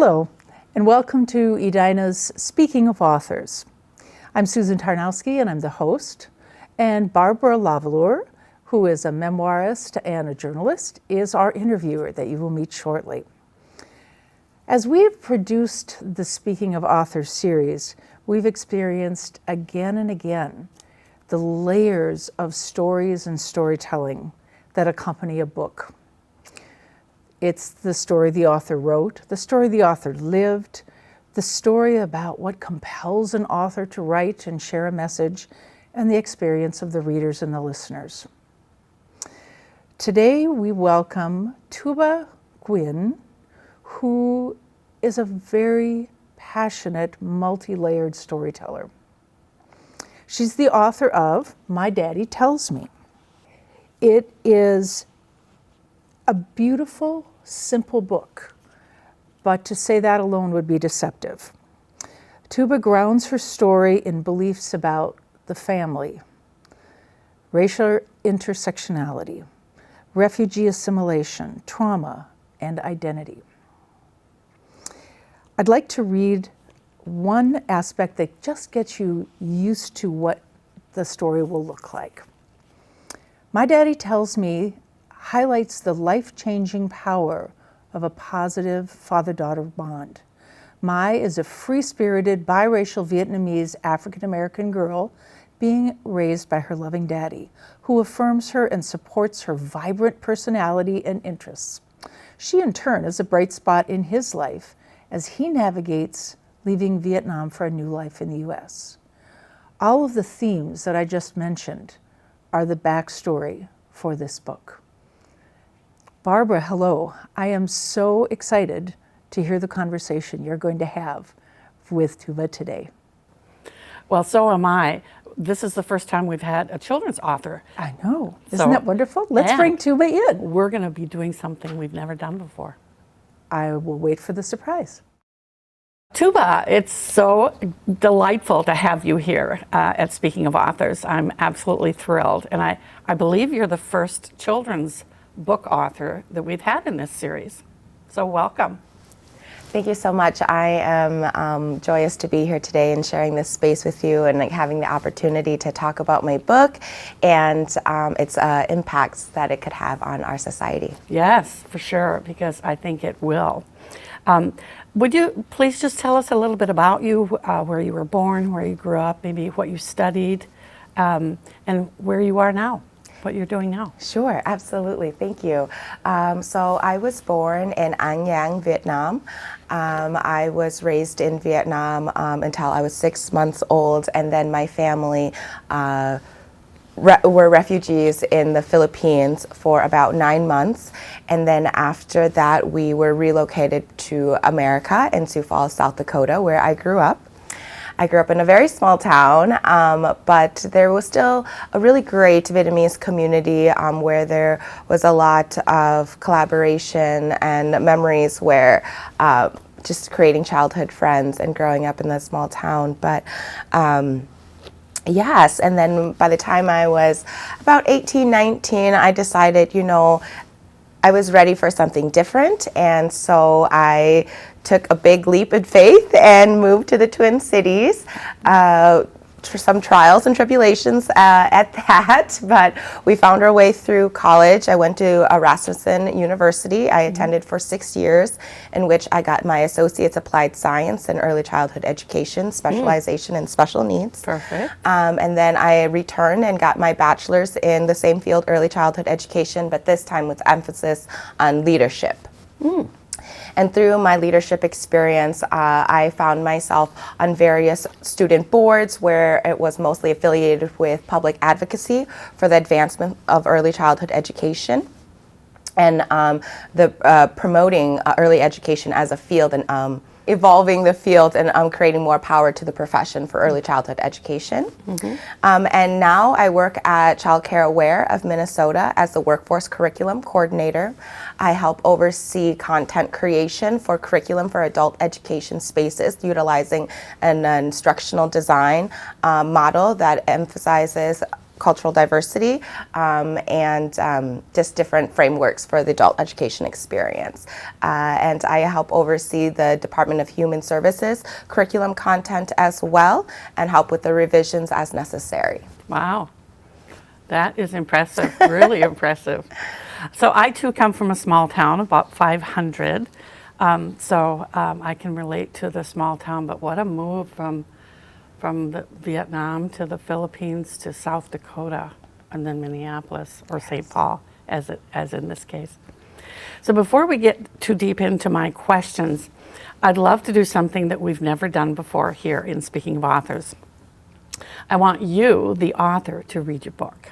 Hello, and welcome to Edina's Speaking of Authors. I'm Susan Tarnowski, and I'm the host, and Barbara Valleur, who is a memoirist and a journalist, is our interviewer that you will meet shortly. As we've produced the Speaking of Authors series, we've experienced again and again the layers of stories and storytelling that accompany a book. It's the story the author wrote, the story the author lived, the story about what compels an author to write and share a message, and the experience of the readers and the listeners. Today we welcome Thuba Nguyen, who is a very passionate, multi-layered storyteller. She's the author of My Daddy Tells Me. It is a beautiful, simple book, but to say that alone would be deceptive. Thuba grounds her story in beliefs about the family, racial intersectionality, refugee assimilation, trauma, and identity. I'd like to read one aspect that just gets you used to what the story will look like. My Daddy Tells Me highlights the life-changing power of a positive father-daughter bond. Mai is a free-spirited, biracial Vietnamese African-American girl being raised by her loving daddy, who affirms her and supports her vibrant personality and interests. She, in turn, is a bright spot in his life as he navigates leaving Vietnam for a new life in the U.S. All of the themes that I just mentioned are the backstory for this book. Barbara, hello. I am so excited to hear the conversation you're going to have with Thuba today. Well, so am I. This is the first time we've had a children's author. I know. Isn't that wonderful? Let's bring Thuba in. We're going to be doing something we've never done before. I will wait for the surprise. Thuba, it's so delightful to have you here at Speaking of Authors. I'm absolutely thrilled. And I believe you're the first children's book author that we've had in this series. So welcome. Thank you so much. I am joyous to be here today and sharing this space with you and having the opportunity to talk about my book and its impacts that it could have on our society. Yes, for sure, because I think it will. Would you please just tell us a little bit about you, where you were born, where you grew up, maybe what you studied, and where you are now? What you're doing now. Sure, absolutely. Thank you. So I was born in An Giang, Vietnam. I was raised in Vietnam until I was 6 months old, and then my family were refugees in the Philippines for about 9 months. And then after that, we were relocated to America in Sioux Falls, South Dakota, where I grew up. I grew up in a very small town, but there was still a really great Vietnamese community where there was a lot of collaboration and memories where just creating childhood friends and growing up in that small town. But yes, and then by the time I was about 18, 19, I decided, I was ready for something different, and so I took a big leap in faith and moved to the Twin Cities. Some trials and tribulations at that, but we found our way through college. I went to Rasmussen University. I attended for 6 years, in which I got my Associate's Applied Science in Early Childhood Education, specialization in special needs. Perfect. And then I returned and got my bachelor's in the same field, Early Childhood Education, but this time with emphasis on leadership. And through my leadership experience, I found myself on various student boards where it was mostly affiliated with public advocacy for the advancement of early childhood education and promoting early education as a field and evolving the field and creating more power to the profession for early childhood education. And now I work at Child Care Aware of Minnesota as the Workforce Curriculum Coordinator. I help oversee content creation for curriculum for adult education spaces, utilizing an instructional design model that emphasizes cultural diversity and just different frameworks for the adult education experience. And I help oversee the Department of Human Services curriculum content as well and help with the revisions as necessary. Wow, that is impressive, really impressive. So I too come from a small town, about 500, so I can relate to the small town, but what a move from Vietnam to the Philippines to South Dakota and then Minneapolis or St. Paul as in this case. So before we get too deep into my questions, I'd love to do something that we've never done before here in Speaking of Authors. I want you, the author, to read your book.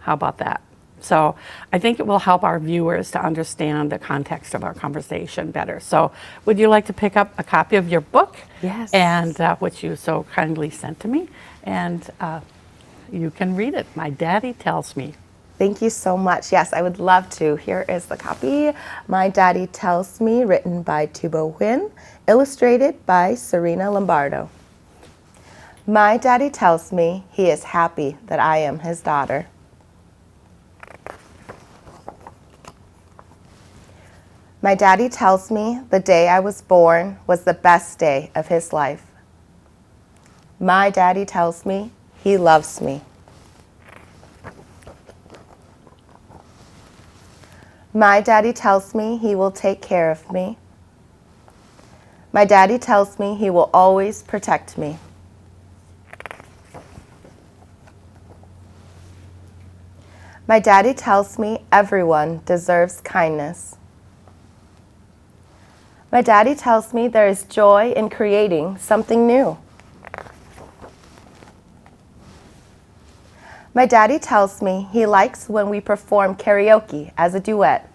How about that? So I think it will help our viewers to understand the context of our conversation better. So would you like to pick up a copy of your book? Yes. And which you so kindly sent to me, and you can read it. My Daddy Tells Me. Thank you so much. Yes, I would love to. Here is the copy. My Daddy Tells Me, written by Thuba Nguyen, illustrated by Serena Lombardo. My daddy tells me he is happy that I am his daughter. My daddy tells me the day I was born was the best day of his life. My daddy tells me he loves me. My daddy tells me he will take care of me. My daddy tells me he will always protect me. My daddy tells me everyone deserves kindness. My daddy tells me there is joy in creating something new. My daddy tells me he likes when we perform karaoke as a duet.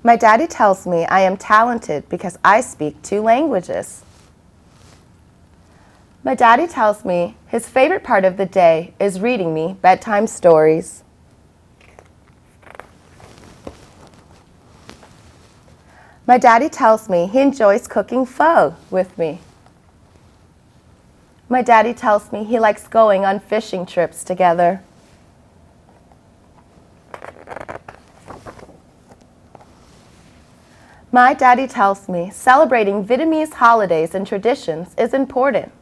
My daddy tells me I am talented because I speak 2 languages. My daddy tells me his favorite part of the day is reading me bedtime stories. My daddy tells me he enjoys cooking pho with me. My daddy tells me he likes going on fishing trips together. My daddy tells me celebrating Vietnamese holidays and traditions is important.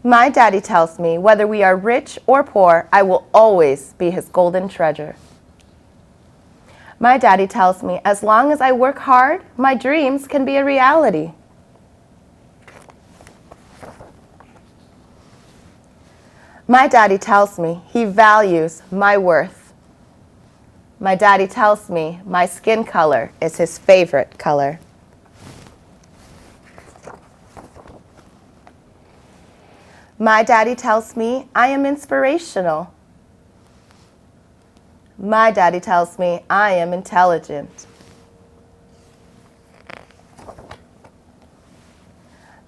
My daddy tells me whether we are rich or poor, I will always be his golden treasure. My daddy tells me as long as I work hard, my dreams can be a reality. My daddy tells me he values my worth. My daddy tells me my skin color is his favorite color. My daddy tells me I am inspirational. My daddy tells me I am intelligent.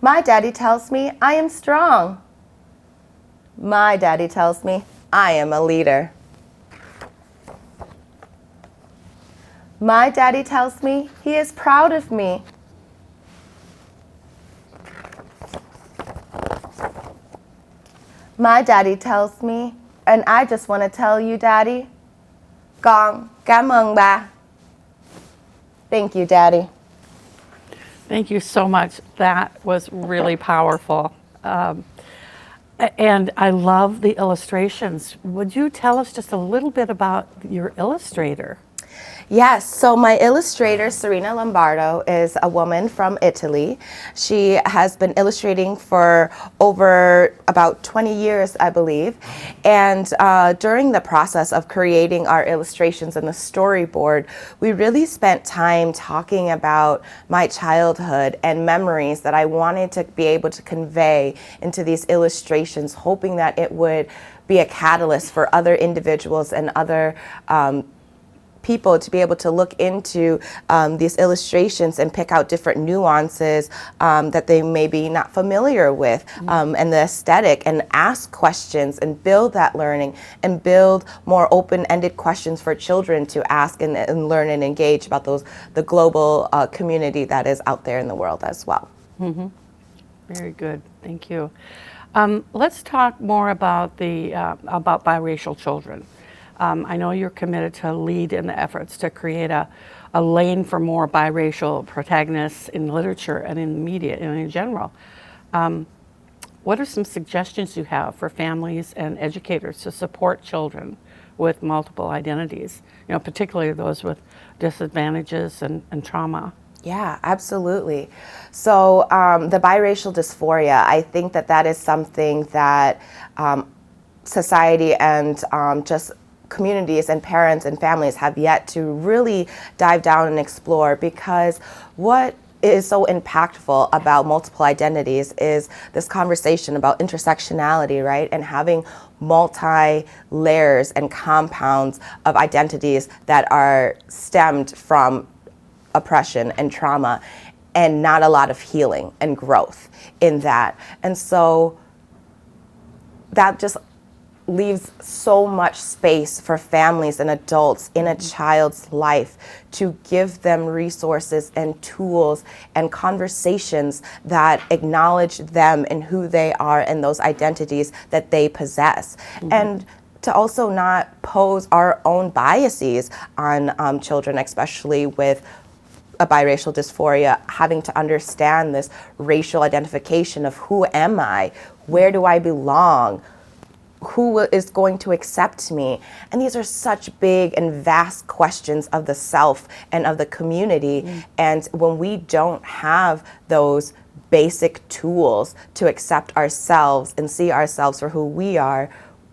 My daddy tells me I am strong. My daddy tells me I am a leader. My daddy tells me he is proud of me. My daddy tells me, and I just want to tell you, Daddy, con cảm ơn ba. Thank you, Daddy. Thank you so much. That was really powerful. And I love the illustrations. Would you tell us just a little bit about your illustrator? Yes, so my illustrator, Serena Lombardo, is a woman from Italy. She has been illustrating for over about 20 years, I believe. And during the process of creating our illustrations and the storyboard, we really spent time talking about my childhood and memories that I wanted to be able to convey into these illustrations, hoping that it would be a catalyst for other individuals and other people to be able to look into these illustrations and pick out different nuances that they may be not familiar with, and the aesthetic, and ask questions and build that learning and build more open-ended questions for children to ask and learn and engage about the global community that is out there in the world as well. Very good, thank you. Let's talk more about about biracial children. I know you're committed to lead in the efforts to create a lane for more biracial protagonists in literature and in media and in general. What are some suggestions you have for families and educators to support children with multiple identities, particularly those with disadvantages and trauma? Yeah, absolutely. So the biracial dysphoria, I think that is something that society and just communities and parents and families have yet to really dive down and explore, because what is so impactful about multiple identities is this conversation about intersectionality, right? And having multi-layers and compounds of identities that are stemmed from oppression and trauma, and not a lot of healing and growth in that. And so that just leaves so much space for families and adults in a child's life to give them resources and tools and conversations that acknowledge them and who they are and those identities that they possess. And to also not pose our own biases on children, especially with a biracial dysphoria, having to understand this racial identification of who am I, where do I belong, who is going to accept me? And these are such big and vast questions of the self and of the community. And when we don't have those basic tools to accept ourselves and see ourselves for who we are,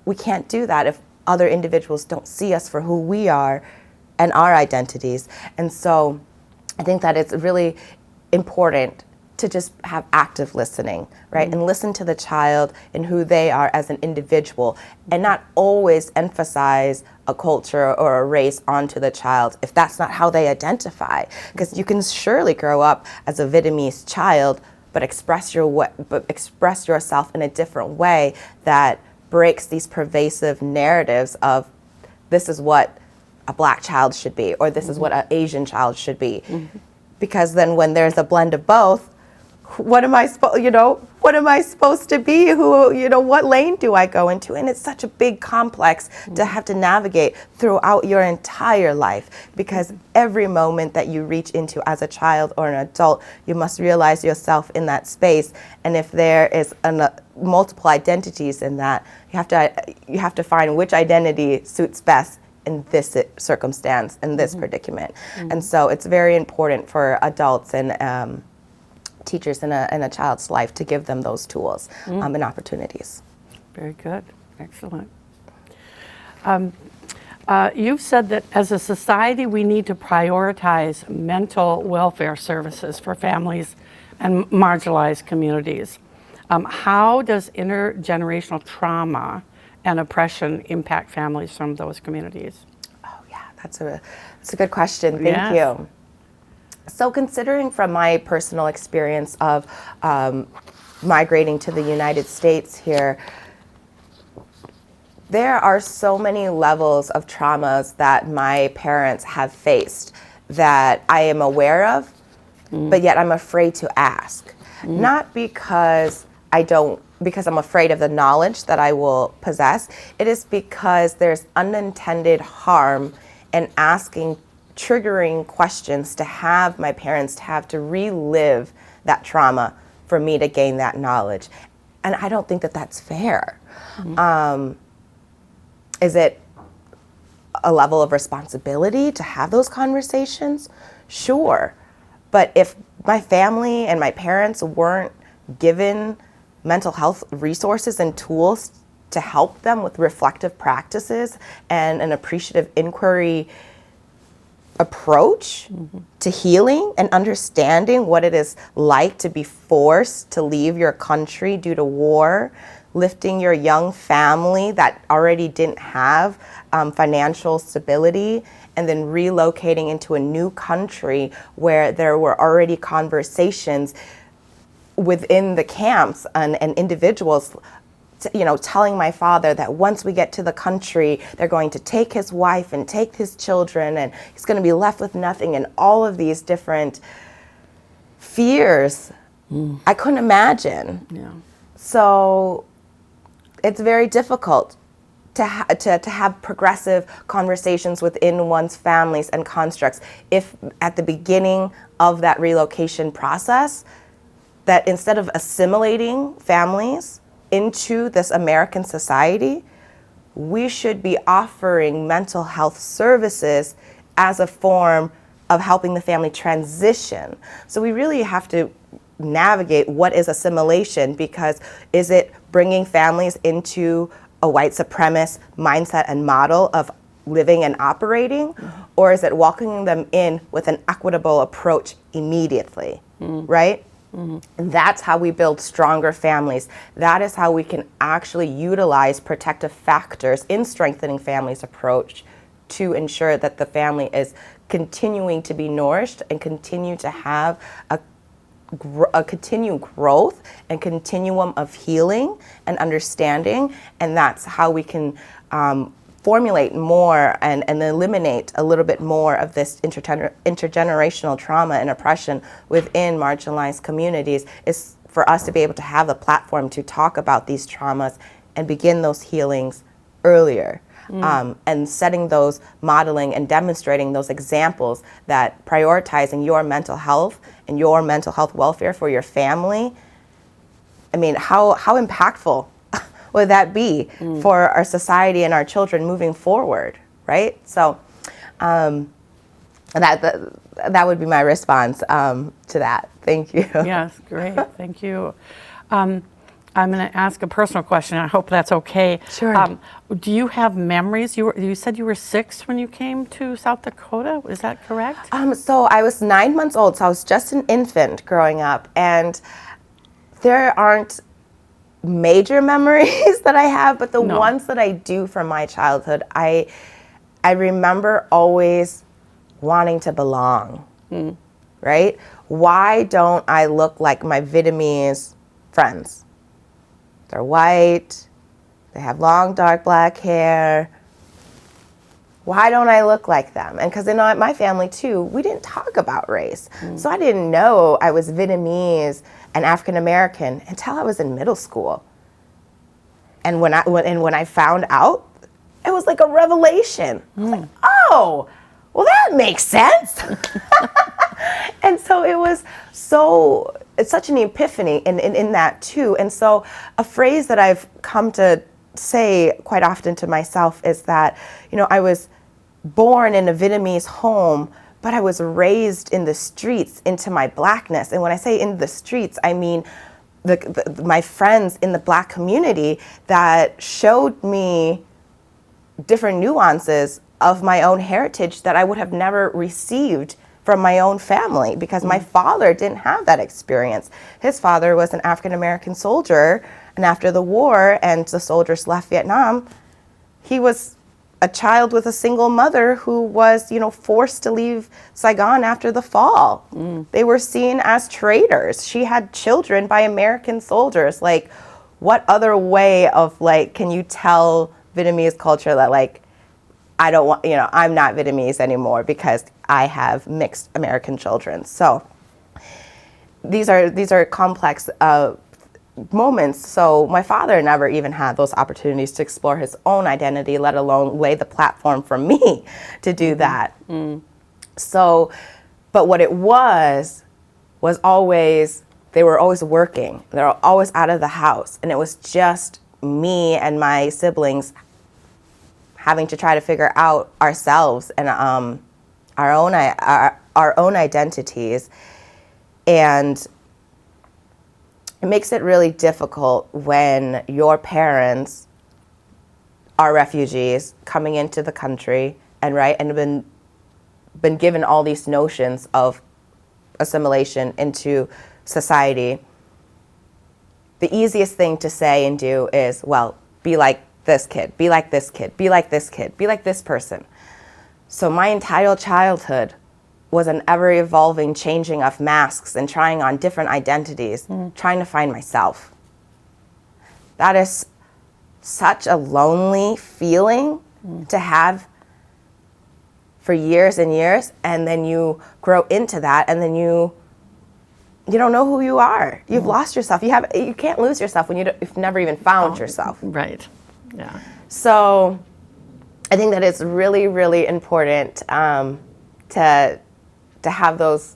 we can't do that if other individuals don't see us for who we are and our identities. And so I think that it's really important to just have active listening, right? And listen to the child and who they are as an individual, and not always emphasize a culture or a race onto the child if that's not how they identify. Because you can surely grow up as a Vietnamese child, but express yourself in a different way that breaks these pervasive narratives of this is what a Black child should be, or this is what an Asian child should be. Because then when there's a blend of both, what am I supposed to be? What lane do I go into? And it's such a big complex to have to navigate throughout your entire life, because every moment that you reach into as a child or an adult, you must realize yourself in that space. And if there is multiple identities in that, you have to find which identity suits best in this circumstance, in this predicament. And so it's very important for adults and teachers in a child's life to give them those tools and opportunities. Very good, excellent. You've said that as a society we need to prioritize mental welfare services for families and marginalized communities. How does intergenerational trauma and oppression impact families from those communities? Oh yeah, that's a good question. Thank you. So considering from my personal experience of migrating to the United States here, there are so many levels of traumas that my parents have faced that I am aware of, but yet I'm afraid to ask. Not because because I'm afraid of the knowledge that I will possess. It is because there's unintended harm in asking triggering questions to have my parents to have to relive that trauma for me to gain that knowledge. And I don't think that that's fair. Is it a level of responsibility to have those conversations? Sure. But if my family and my parents weren't given mental health resources and tools to help them with reflective practices and an appreciative inquiry approach to healing and understanding what it is like to be forced to leave your country due to war, lifting your young family that already didn't have financial stability, and then relocating into a new country where there were already conversations within the camps and individuals, telling my father that once we get to the country, they're going to take his wife and take his children, and he's going to be left with nothing, and all of these different fears I couldn't imagine. Yeah. So it's very difficult to have progressive conversations within one's families and constructs if at the beginning of that relocation process, that instead of assimilating families into this American society, we should be offering mental health services as a form of helping the family transition. So we really have to navigate what is assimilation, because is it bringing families into a white supremacist mindset and model of living and operating, or is it welcoming them in with an equitable approach immediately, right? And that's how we build stronger families. That is how we can actually utilize protective factors in strengthening families' approach to ensure that the family is continuing to be nourished and continue to have a continued growth and continuum of healing and understanding. And that's how we can formulate more and eliminate a little bit more of this intergenerational trauma and oppression within marginalized communities, is for us to be able to have the platform to talk about these traumas and begin those healings earlier. And setting those, modeling and demonstrating those examples that prioritizing your mental health and your mental health welfare for your family. I mean, how impactful would that be for our society and our children moving forward, right? So that would be my response to that. Thank you. Yes, great. Thank you. I'm going to ask a personal question. I hope that's okay. Sure. Do you have memories? You said you were 6 when you came to South Dakota. Is that correct? So I was 9 months old, so I was just an infant growing up, and there aren't major memories that I have, but the ones that I do from my childhood, I remember always wanting to belong, right? Why don't I look like my Vietnamese friends? They're white, they have long, dark, black hair. Why don't I look like them? And because at my family too, we didn't talk about race. So I didn't know I was Vietnamese and African American until I was in middle school. And when I found out, it was like a revelation. I was like, oh, well, that makes sense. And so it's such an epiphany in that too. And so a phrase that I've come to say quite often to myself is that, I was born in a Vietnamese home, but I was raised in the streets into my blackness. And when I say in the streets, I mean my friends in the black community that showed me different nuances of my own heritage that I would have never received from my own family, because my father didn't have that experience. His father was an African American soldier, and after the war and the soldiers left Vietnam, he was a child with a single mother who was, forced to leave Saigon after the fall. They were seen as traitors. She had children by American soldiers. Like, what other way of can you tell Vietnamese culture that I don't want, I'm not Vietnamese anymore because I have mixed American children. So these are complex moments. So my father never even had those opportunities to explore his own identity, let alone lay the platform for me to do that. So, but what it was always, they were always working. They were always out of the house. And it was just me and my siblings having to try to figure out ourselves and our own identities. And it makes it really difficult when your parents are refugees coming into the country and have been been given all these notions of assimilation into society, the easiest thing to say and do is, well, be like this kid, be like this kid, be like this kid, be like this person. So my entitled childhood was an ever-evolving changing of masks and trying on different identities, trying to find myself. That is such a lonely feeling to have for years and years, and then you grow into that, and then you don't know who you are. You've lost yourself. You can't lose yourself when you've never even found yourself. Right. Yeah. So I think that it's really, really important to have those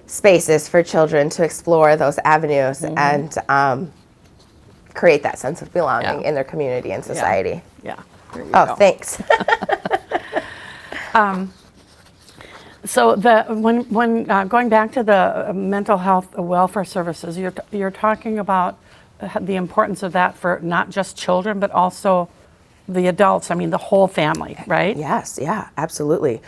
spaces for children to explore those avenues and create that sense of belonging in their community and society. Yeah. There you Oh, go. thanks. So when going back to the mental health welfare services, you're talking about the importance of that for not just children, but also the adults. I mean, the whole family, right? Yes, yeah, absolutely.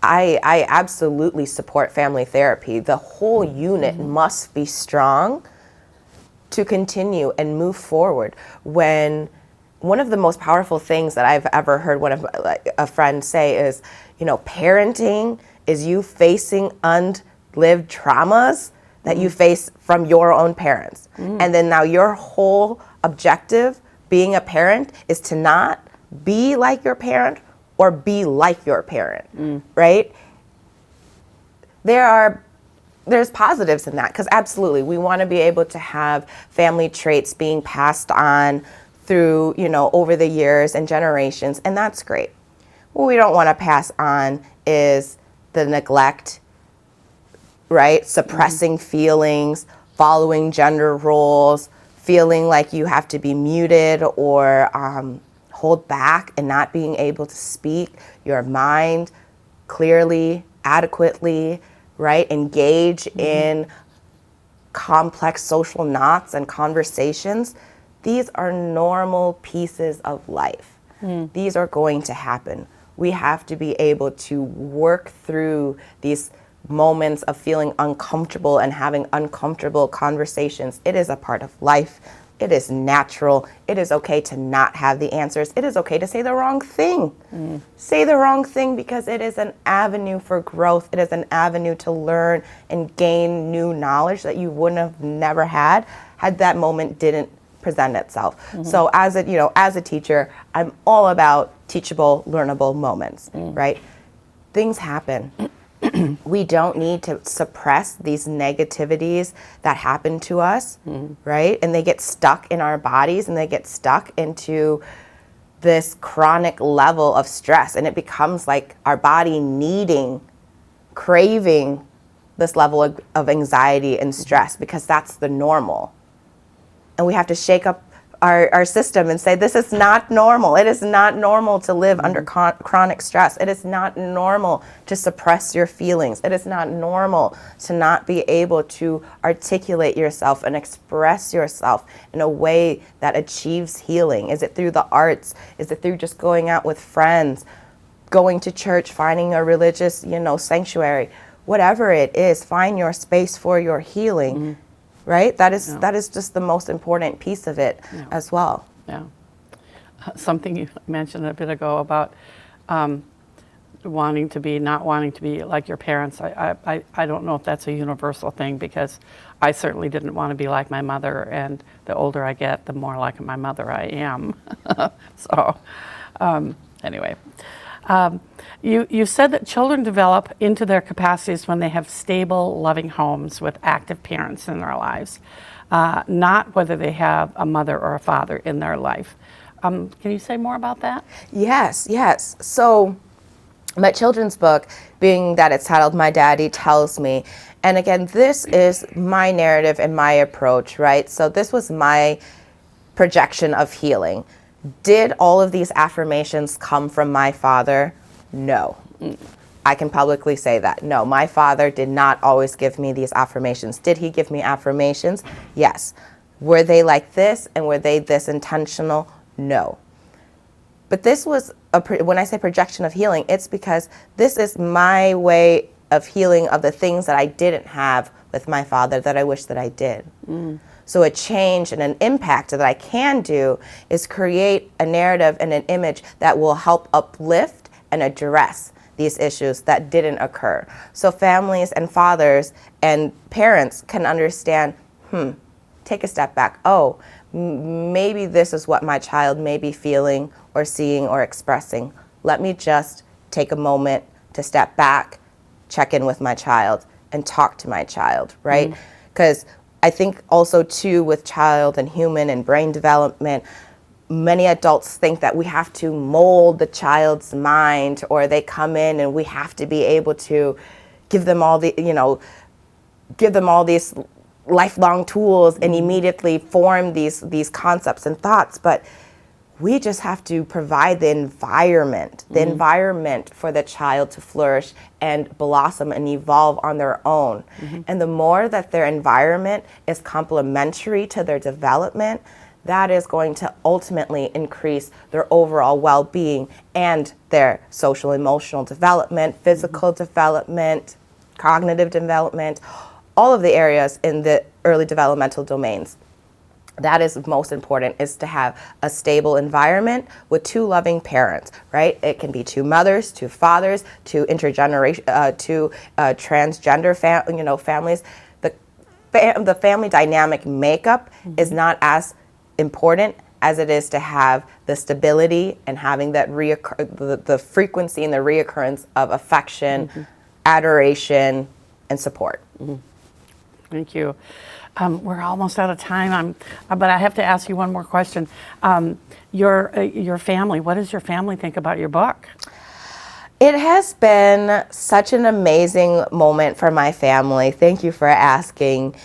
I absolutely support family therapy. The whole unit must be strong to continue and move forward. When one of the most powerful things that I've ever heard a friend say is, parenting is you facing unlived traumas that you face from your own parents. And then now your whole objective being a parent is to not be like your parent or be like your parent, right? There's positives in that, because absolutely we want to be able to have family traits being passed on through, over the years and generations, and that's great. What we don't want to pass on is the neglect, right? Suppressing feelings, following gender roles, feeling like you have to be muted or hold back and not being able to speak your mind clearly, adequately, right? Engage in complex social knots and conversations. These are normal pieces of life. These are going to happen. We have to be able to work through these moments of feeling uncomfortable and having uncomfortable conversations. It is a part of life. It is natural. It is okay to not have the answers. It is okay to say the wrong thing. Say the wrong thing, because it is an avenue for growth. It is an avenue to learn and gain new knowledge that you wouldn't have never had that moment didn't present itself. So as a teacher, I'm all about teachable, learnable moments, right? Things happen. We don't need to suppress these negativities that happen to us, right? And they get stuck in our bodies, and they get stuck into this chronic level of stress, and it becomes like our body craving this level of anxiety and stress, because that's the normal. And we have to shake up our system and say, this is not normal. It is not normal to live under chronic stress. It is not normal to suppress your feelings. It is not normal to not be able to articulate yourself and express yourself in a way that achieves healing. Is it through the arts? Is it through just going out with friends, going to church, finding a religious, sanctuary? Whatever it is, find your space for your healing. Right? That is just the most important piece of it as well. Yeah. Something you mentioned a bit ago about not wanting to be like your parents. I don't know if that's a universal thing, because I certainly didn't want to be like my mother, and the older I get, the more like my mother I am. So anyway. You said that children develop into their capacities when they have stable, loving homes with active parents in their lives, not whether they have a mother or a father in their life. Can you say more about that? Yes. So my children's book, being that it's titled My Daddy Tells Me, and again, this is my narrative and my approach, right? So this was my projection of healing. Did all of these affirmations come from my father? No. I can publicly say that. No, my father did not always give me these affirmations. Did he give me affirmations? Yes. Were they like this, and were they this intentional? No. But this was, when I say projection of healing, it's because this is my way of healing of the things that I didn't have with my father that I wish that I did. So a change and an impact that I can do is create a narrative and an image that will help uplift and address these issues that didn't occur. So families and fathers and parents can understand, take a step back. Oh, maybe this is what my child may be feeling or seeing or expressing. Let me just take a moment to step back, check in with my child, and talk to my child, right? Because I think also too with child and human and brain development, many adults think that we have to mold the child's mind, or they come in and we have to be able to give them all the, give them all these lifelong tools and immediately form these concepts and thoughts. But we just have to provide the environment for the child to flourish and blossom and evolve on their own. And the more that their environment is complementary to their development, that is going to ultimately increase their overall well-being and their social emotional development, physical development, cognitive development, all of the areas in the early developmental domains. That is most important, is to have a stable environment with two loving parents, right? It can be two mothers, two fathers, two intergeneration, two transgender families. The family dynamic makeup is not as important as it is to have the stability and having that the frequency and the reoccurrence of affection, adoration, and support. Thank you. We're almost out of time, but I have to ask you one more question. Your family, what does your family think about your book? It has been such an amazing moment for my family. Thank you for asking.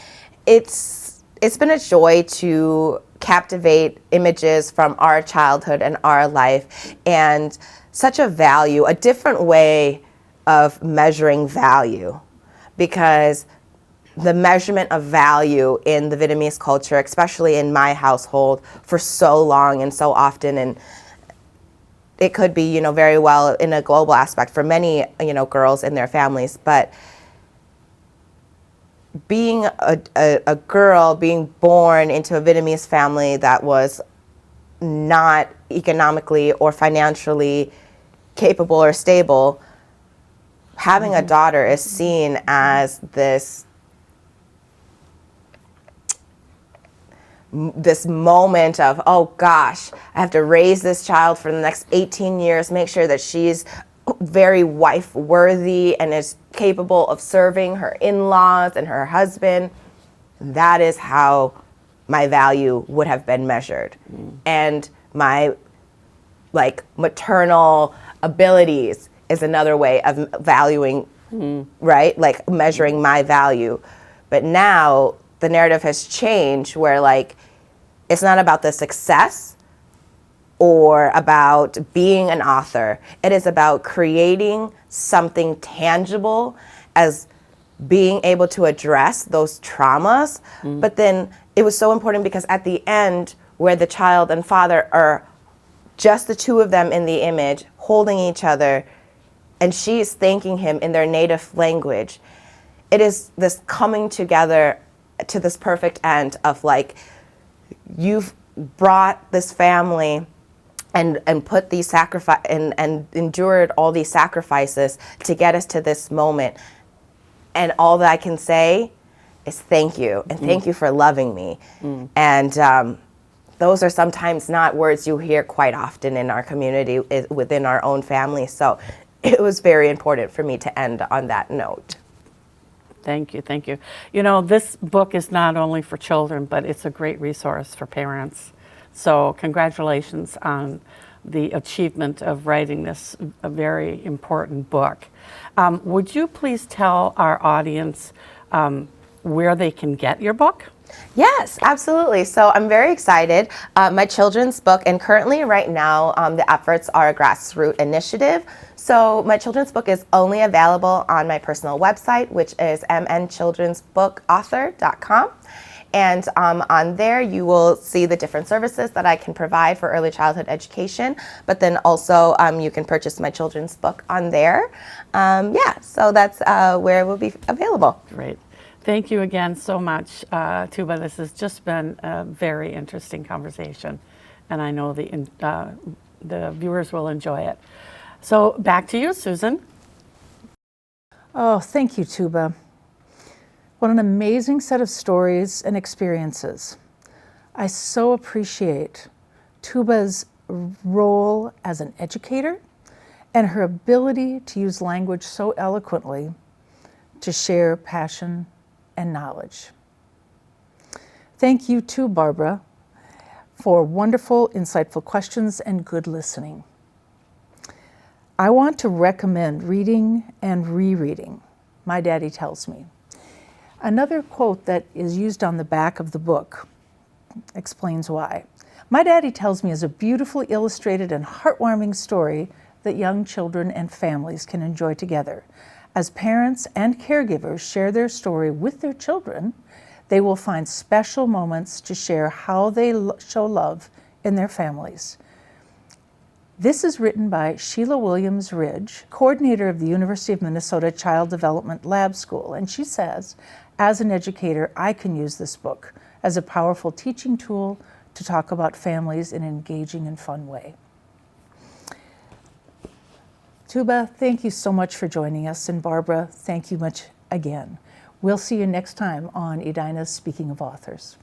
It's been a joy to captivate images from our childhood and our life, and such a value, a different way of measuring value, because the measurement of value in the Vietnamese culture, especially in my household, for so long and so often, and it could be, very well in a global aspect for many, girls and their families, but being a girl, being born into a Vietnamese family that was not economically or financially capable or stable, having a daughter is seen as this moment of, oh gosh, I have to raise this child for the next 18 years, make sure that she's very wife worthy and is capable of serving her in-laws and her husband. That is how my value would have been measured. And my maternal abilities is another way of valuing, right? Like measuring my value. But now the narrative has changed where it's not about the success or about being an author. It is about creating something tangible, as being able to address those traumas. But then it was so important because at the end, where the child and father are just the two of them in the image, holding each other, and she's thanking him in their native language, it is this coming together to this perfect end of you've brought this family and put these sacrifice and endured all these sacrifices to get us to this moment. And all that I can say is thank you, and thank you for loving me. And those are sometimes not words you hear quite often in our community, within our own family. So it was very important for me to end on that note. Thank you, thank you. This book is not only for children, but it's a great resource for parents. So congratulations on the achievement of writing this a very important book. Would you please tell our audience where they can get your book? Yes, absolutely. So I'm very excited. My children's book, and currently right now the efforts are a grassroots initiative. So my children's book is only available on my personal website, which is mnchildrensbookauthor.com. And on there, you will see the different services that I can provide for early childhood education. But then also, you can purchase my children's book on there. Yeah, so that's where it will be available. Great. Thank you again so much, Thuba. This has just been a very interesting conversation, and I know the viewers will enjoy it. So back to you, Susan. Oh, thank you, Thuba. What an amazing set of stories and experiences. I so appreciate Thuba's role as an educator and her ability to use language so eloquently to share passion and knowledge. Thank you too, Barbara, for wonderful, insightful questions and good listening. I want to recommend reading and rereading My Daddy Tells Me. Another quote that is used on the back of the book explains why. My Daddy Tells Me is a beautifully illustrated and heartwarming story that young children and families can enjoy together. As parents and caregivers share their story with their children, they will find special moments to share how they show love in their families. This is written by Sheila Williams Ridge, coordinator of the University of Minnesota Child Development Lab School, and she says, as an educator, I can use this book as a powerful teaching tool to talk about families in an engaging and fun way. Thuba, thank you so much for joining us, and Barbara, thank you much again. We'll see you next time on Edina's Speaking of Authors.